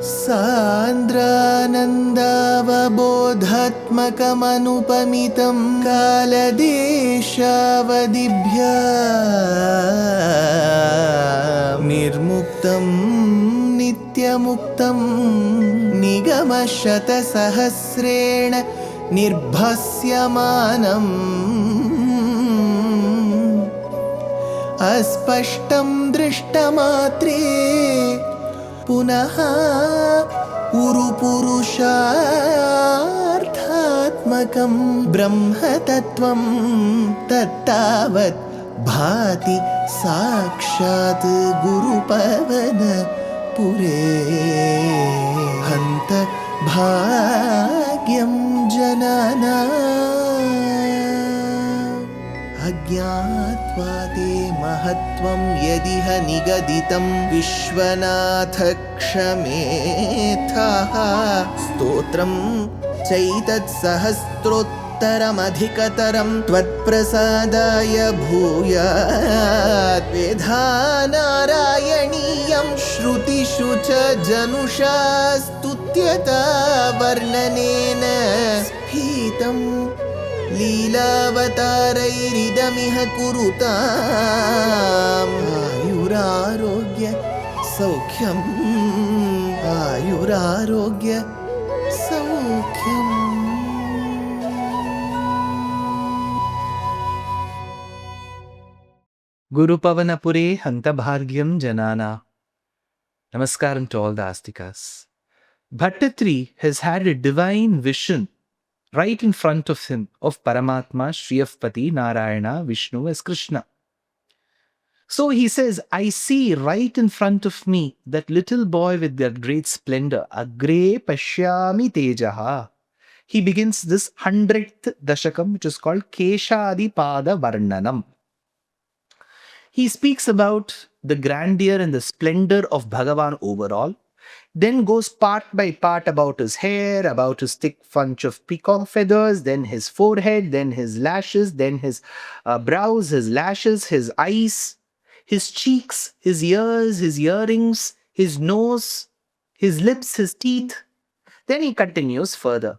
सान्द्रानन्दावबोधात्मकमनुपमितं कालदेशावदिभ्या निर्मुक्तं नित्यमुक्तं निगमशतसहस्रेण निर्भास्यमानम् अस्पष्टं दृष्टमात्रे पुनः उरुपुरुषार्थात्मकं ब्रह्मतत्त्वं तत्तावत् भाति साक्षात् गुरुपवनपुरे हन्त भाग्यं जनानाम् अज्ञात्वा ते महत्त्वं यदिह निगदितं विश्वनाथ क्षमेथः स्तोत्रं चैतत्सहस्रोत्तरमधिकतरं त्वत्प्रसादाय भूयात् वेधा नारायणीयं श्रुतिषु च जनुषा स्तुत्यता वर्णनेन स्फीतम् लीलावतारैरिदमिह कुरुताम् आयुरारोग्य सौख्यम् आयुरारोग्य सौख्यम्. Gurupavanapure Hantabhargyam Janana. Namaskaram to all the Astikas. Bhaṭṭatiri has had a divine vision right in front of him of Paramatma, Shriyapati, Nārāyaṇa, Vishnu as Krishna. So he says, I see right in front of me that little boy with that great splendor. Agre pashyami tejaha. He begins this 100th Dashakam, which is called Keshadi Pada Varnanam. He speaks about the grandeur and the splendor of Bhagavan overall. Then goes part by part about his hair, about his thick bunch of peacock feathers, then his forehead, then his lashes, then his brows, his lashes, his eyes, his cheeks, his ears, his earrings, his nose, his lips, his teeth. Then he continues further.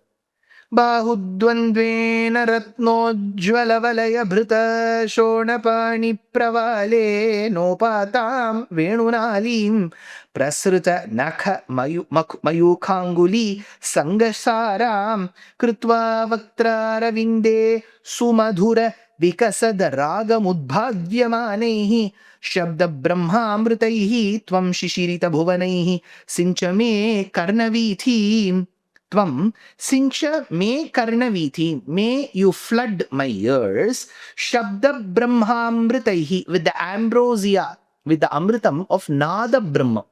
Bahudvandvena ratnojjwalavalaya bhrita shonapani pravale nopatam venunalim prasruta nakha mayukhanguli sangasaram krutva vaktraravinde sumadhura vikasad ragamudbhavyamanehi shabda brahmamritaihi tvam shishirita bhuvanaihi sinchame karnavithi. Tvam sincha me karnavithi, may you flood my ears, shabda brahmamritaihi, with the ambrosia, with the amritam of Nada Brahma.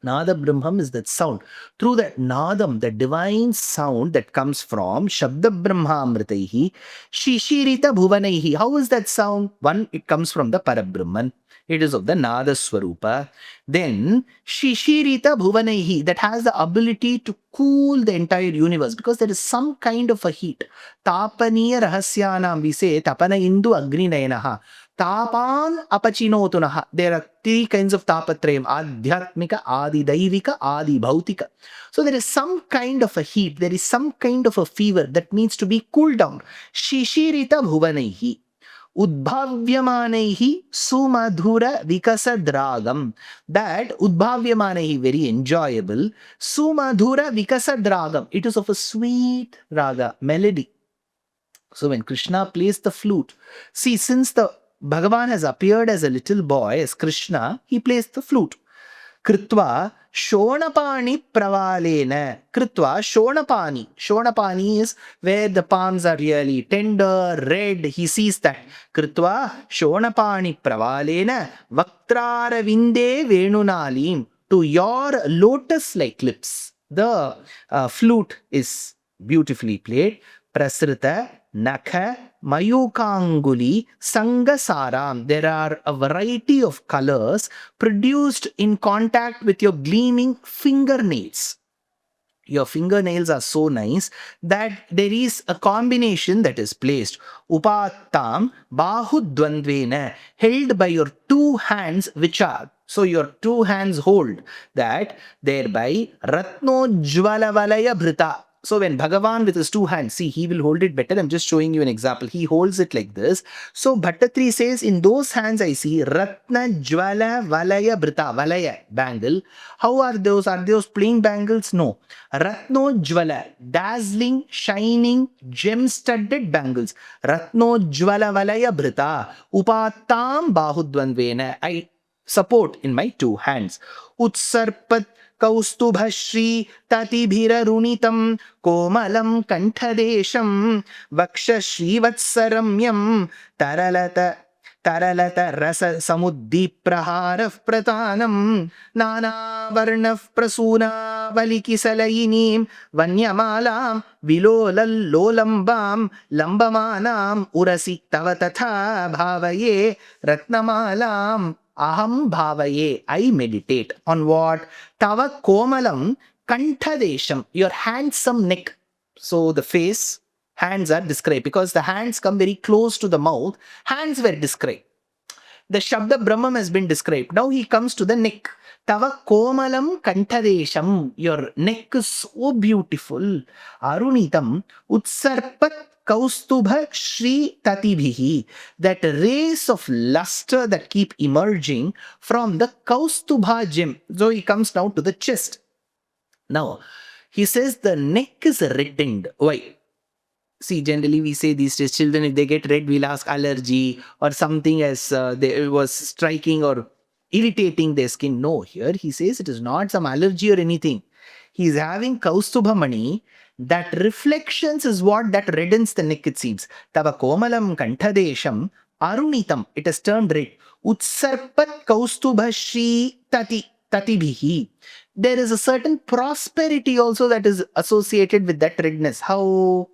Nada Brahmam is that sound. Through that Nadam, the divine sound that comes from Shabda Brahmamritaihi, Shishirita Bhuvanaihi. How is that sound? One, it comes from the Parabrahman. It is of the Nada Swarupa. Then Shishirita Bhuvanaihi, that has the ability to cool the entire universe because there is some kind of a heat. Tapaniya Rahasyanam, we say Tapana Indu Agni Nayanaha. Tapan apachinotunaha. There are three kinds of tapatrayam: adhyatmika, adi daivika, adi bhautika. So there is some kind of a heat, there is some kind of a fever that needs to be cooled down. Shishirita bhuvanaihi. Udbhavyamanehi sumadhura vikasadragam. That udbhavyamanehi, very enjoyable. Sumadhura vikasadragam. It is of a sweet raga, melody. So when Krishna plays the flute, see, since the Bhagavan has appeared as a little boy, as Krishna, he plays the flute. Kritva shonapani pravalena. Kritva shonapani. Shonapani is where the palms are really tender, red. He sees that. Kritva shonapani pravalena vaktraravinde venunalim. To your lotus-like lips. The flute is beautifully played. Prasrita nakha mayukanguli sangasaram. There are a variety of colors produced in contact with your gleaming fingernails. Your fingernails are so nice that there is a combination that is placed. Upattam bahudvandvena, held by your two hands, which are, so your two hands hold that, thereby ratnojvala valaya bhrita. So when Bhagavan with his two hands, see, he will hold it better. I'm just showing you an example. He holds it like this. So Bhaṭṭatiri says, in those hands I see Ratna Jvala Valaya Brita, Valaya, bangle. How are those? Are those plain bangles? No. Ratno Jvala, dazzling, shining, gem-studded bangles. Ratno Jvala Valaya Brita, Upatam Bahudvanvena. I support in my two hands. Utsarpat कौस्तुभश्री ततिभिररुणितं कोमलं कण्ठदेशं वक्षश्रीवत्सरम्यं तरलत तरलत रस समुद्दीप्रहारः प्रतानं नानावर्णः प्रसूनावलिकिसलयिनीं वन्यमालां विलोलल्लोलम्बां लम्बमानाम् उरसि तव तथा भावये रत्नमालाम् aham bhavaye, I meditate. On what? Tava komalam kanthadesham, your handsome neck. So the face, hands are described because the hands come very close to the mouth. Hands were described. The Shabda Brahman has been described. Now he comes to the neck. Tava komalam kanthadesham, your neck is so beautiful. Arunitam utsarpat Kaustubha Shri Tatibhihi, that rays of luster that keep emerging from the Kaustubha gem. So he comes now to the chest. Now, he says the neck is reddened. Why? See, generally we say these days, children, if they get red, we'll ask allergy or something as they was striking or irritating their skin. No, here he says it is not some allergy or anything. He is having Kaustubha Mani. That reflections is what that reddens the neck, it seems. Tava komalam kanthadesham arunitam, it has turned red. Utsarpat kaustubha shri tatibhihi. There is a certain prosperity also that is associated with that redness. How?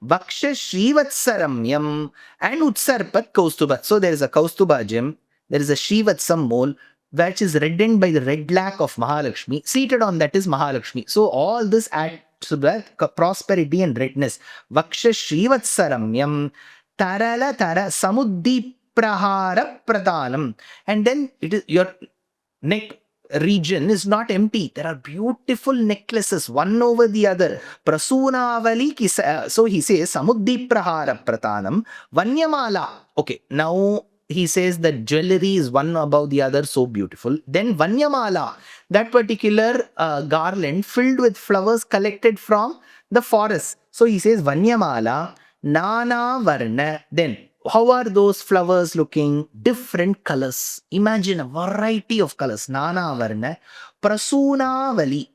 Vaksha shrivatsaramyam and utsarpat kaustubha. So there is a kaustubha gem, there is a shrivatsam mole, which is reddened by the red lac of Mahalakshmi. Seated on that is Mahalakshmi. So all this adds to the prosperity and redness. Vaksha Shrivatsaramyam Tarala Tara Samuddi Prahara Pradhanam. And then it is your neck region is not empty. There are beautiful necklaces, one over the other. Prasunavali Kisa. So he says Samuddi Prahara Pradhanam Vanyamala. Okay, now he says that jewelry is one above the other, so beautiful. Then Vanyamala, that particular garland filled with flowers collected from the forest. So he says Vanyamala, Nana Varna. Then how are those flowers looking? Different colors. Imagine a variety of colors. Nana Varna, Prasunavali.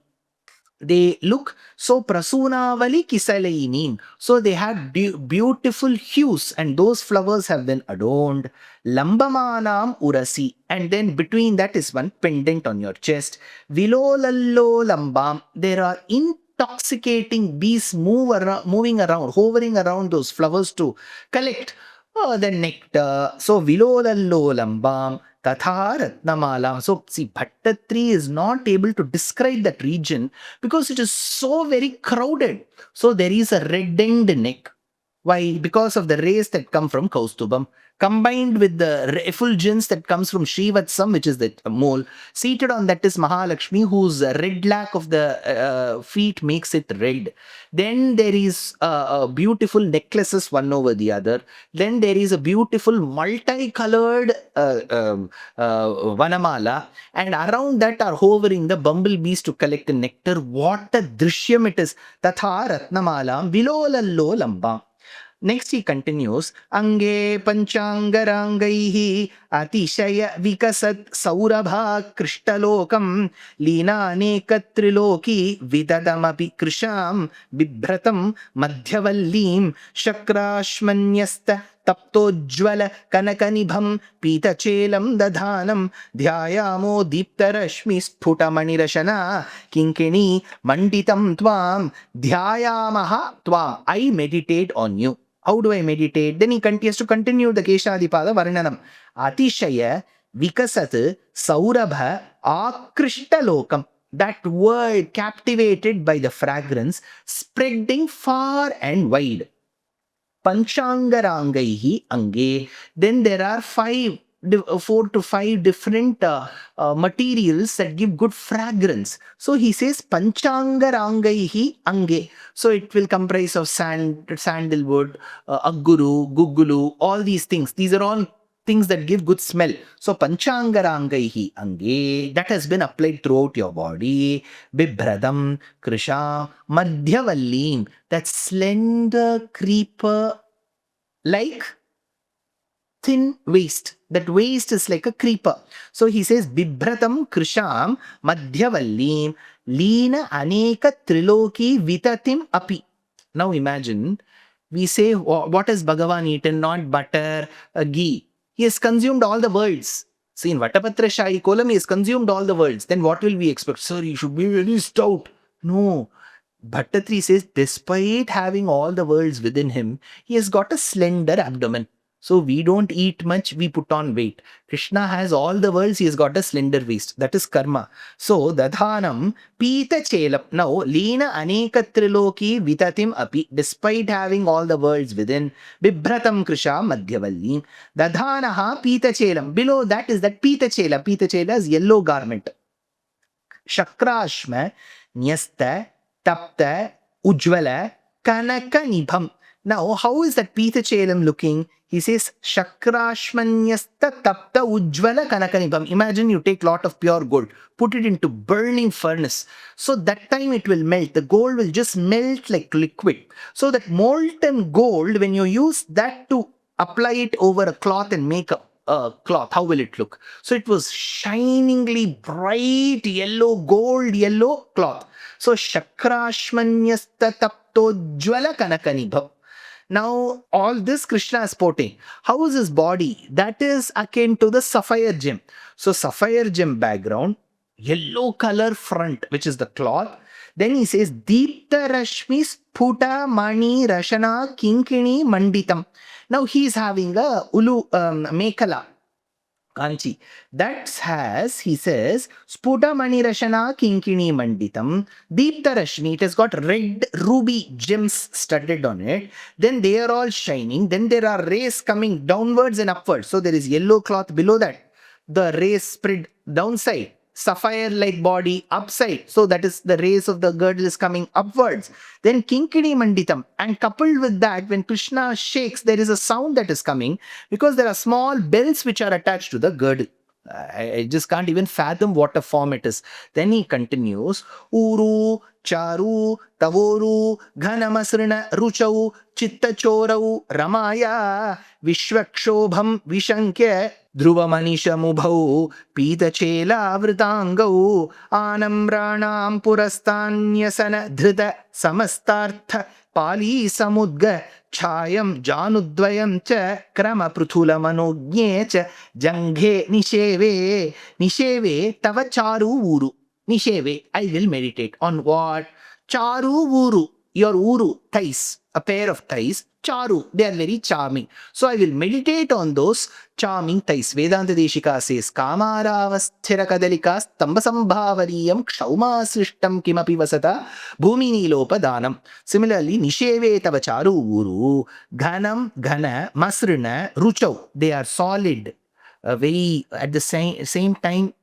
They look so Prasunavali Kisalayinin. So they have beautiful hues, and those flowers have been adorned. Lambamanam Urasi. And then between that is one pendant on your chest. Vilolallo Lambam. There are intoxicating bees moving around, hovering around those flowers to collect the nectar. So Vilolallo Lambam. Tatha Ratnamala. So see, Bhaṭṭatiri is not able to describe that region because it is so very crowded. So there is a reddened neck. Why? Because of the rays that come from Kaustubham, combined with the effulgence that comes from Shrivatsam, which is the mole. Seated on that is Mahalakshmi, whose red lac of the feet makes it red. Then there is beautiful necklaces one over the other. Then there is a beautiful multicolored vanamala, and around that are hovering the bumblebees to collect the nectar. What a drishyam it is! Tatha Ratnamalam Vilolallo Lambam. Next he continues, Ange Panchangarangaihi Atishaya Vikasat Saurabha Krishtalokam Lina Nekatriloki Vidadamapi Krisham Bibhratam Madhyavallim Shakrashmanyasta Taptojjvala Kanakanibham Pitachelam Dadhanam Dhyayamo Deeptarashmi Sputamanirashana Kinkini Manditam Tvam Dhyayamaha Tvam. I meditate on you. How do I meditate? Then he continues to continue the Keshadipada Varnanam. Atishaya Vikasat Saurabha Akrishtalokam. that world captivated by the fragrance, spreading far and wide. Panchangarangaihi ange. Then there are 4 to 5 different materials that give good fragrance. So he says Panchangarangaihi ange. So it will comprise of sandalwood, agguru, gugulu, all these things. These are all things that give good smell. So Panchangarangaihi ange, that has been applied throughout your body. Bibhradam, Krisha, Madhyavallim, that slender creeper like thin waist. That waist is like a creeper. So he says Bibhratam Krisham Madhyavallim Leena Aneka Triloki Vitatim Api. Now imagine, we say, what has Bhagavan eaten? Not butter, ghee. He has consumed all the worlds. See, in Vatapatra Shahi Kolam, he has consumed all the worlds. Then what will we expect? Sir, you should be very stout. No. Bhaṭṭatiri says, despite having all the worlds within him, he has got a slender abdomen. So we don't eat much, we put on weight. Krishna has all the worlds, he has got a slender waist. That is karma. So dadhanam pita chelam. Now, leena aneka triloki vitatim api. Despite having all the worlds within, bibhratam krisha madhyavallim. Dadhanaha pita chelam. Below that is that pita chela. Pita chela is yellow garment. Shakrashma nyasta tapta ujvala kanaka nibham. Now, how is that pita chelam looking? He says, Shakrashmanyasta tapta ujvala kanakanibam. Imagine you take lot of pure gold, put it into burning furnace. So that time it will melt. The gold will just melt like liquid. So that molten gold, when you use that to apply it over a cloth and make a cloth, how will it look? So it was shiningly bright yellow, gold yellow cloth. So Shakrashmanyasta taptojvala kanakanibam. Now, all this Krishna is sporting. How is his body? That is akin to the sapphire gem. So, sapphire gem background, yellow color front, which is the cloth. Then he says, Deepta Rashmi Sputa Mani Rashana Kinkini Manditam. Now, he is having a Mekala. Kanchi. That has, he says, Sputa Mani Rashana Kinkini Manditam, Deepta Rashmi, it has got red ruby gems studded on it. Then they are all shining. Then there are rays coming downwards and upwards. So there is yellow cloth below that. The rays spread downside. Sapphire-like body upside. So that is the rays of the girdle is coming upwards. Then Kinkini Manditam. And coupled with that, when Krishna shakes, there is a sound that is coming because there are small bells which are attached to the girdle. I just can't even fathom what a form it is. Then he continues, Uru, Charu, Tavoru, Ghanamasrina, Ruchau, Chittachorau, Ramaya, Vishwakshobham, Vishankya, Dhruvamanisha Mubhau, Pita Chela Vritangau, Anamranam Purastanyasana Dhrita Samastartha Pali Samudga Chayam Janudvayam Cha Krama Pruthula Manogne Cha Janghe Nisheve Tava Charu Uru. Nisheve, I will meditate on what? Charu Uru, your Uru, thighs, a pair of thighs. Charu, they are very charming. So I will meditate on those charming thighs. Vedanta Deshika says, Kamaravasthira kadalika stambasambhavariyam kshauma srishtam kimapi vasata bhumini lopadanam. Similarly, Nisheve tava charu uru, ghanam, ghana, masrina, ruchau. They are solid, very, at the same time,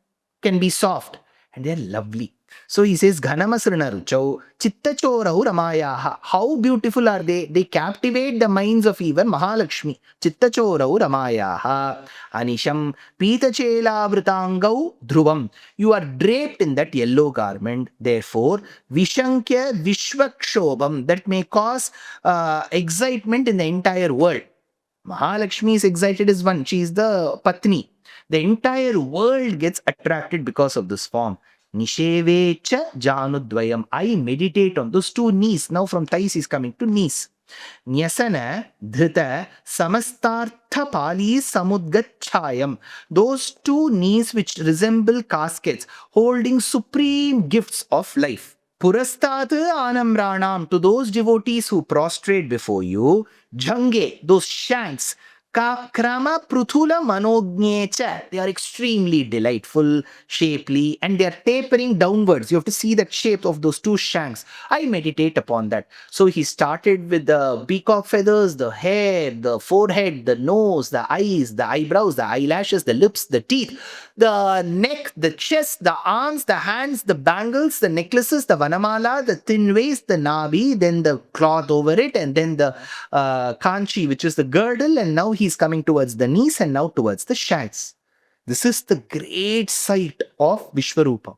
can be soft. And they are lovely. So he says, Ghanamasrana Ruchau, Chittachorau Ramayaha. How beautiful are they? They captivate the minds of even Mahalakshmi. Chittachorau Ramayaha. Anisham Pitachela Vritangau Dhruvam. You are draped in that yellow garment. Therefore, Vishankya Vishwakshobham. That may cause excitement in the entire world. Mahalakshmi is excited as one. She is the Patni. The entire world gets attracted because of this form. Nisheve cha janudvayam. I meditate on those two knees. Now from thighs is coming to knees. Nyasana dhrita samastartha pali samudgachayam. Those two knees which resemble caskets holding supreme gifts of life. Purastat anamranam. To those devotees who prostrate before you. Jhange, those shanks. Kakrama Pruthula Manognecha. They are extremely delightful, shapely, and they are tapering downwards. You have to see that shape of those two shanks. I meditate upon that. So he started with the peacock feathers, the hair, the forehead, the nose, the eyes, the eyebrows, the eyelashes, the lips, the teeth, the neck, the chest, the arms, the hands, the bangles, the necklaces, the vanamala, the thin waist, the nabi, then the cloth over it, and then the kanchi, which is the girdle, and now he's coming towards the knees and now towards the shanks. This is the great sight of Vishwarupa.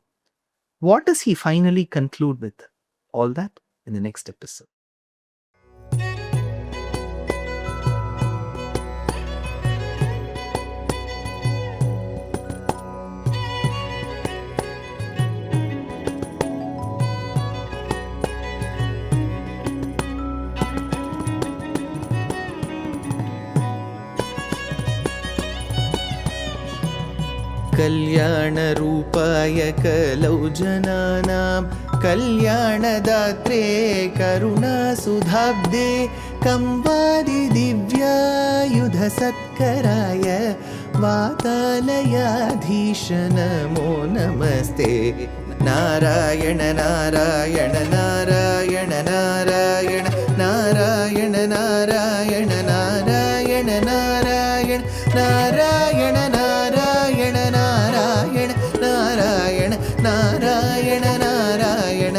What does he finally conclude with? All that in the next episode. कल्याणरूपाय कलौ जनानां कल्याणदात्रे करुणासुधाब्दे कंवादिदिव्यायुधसत्कराय वातालयाधीश नमो नमस्ते नारायण नारायण नारायण नारायण नारायण नारायण नारायण नारायण नारायण नारायण नारायण नारायण नारायण नारायण नारायण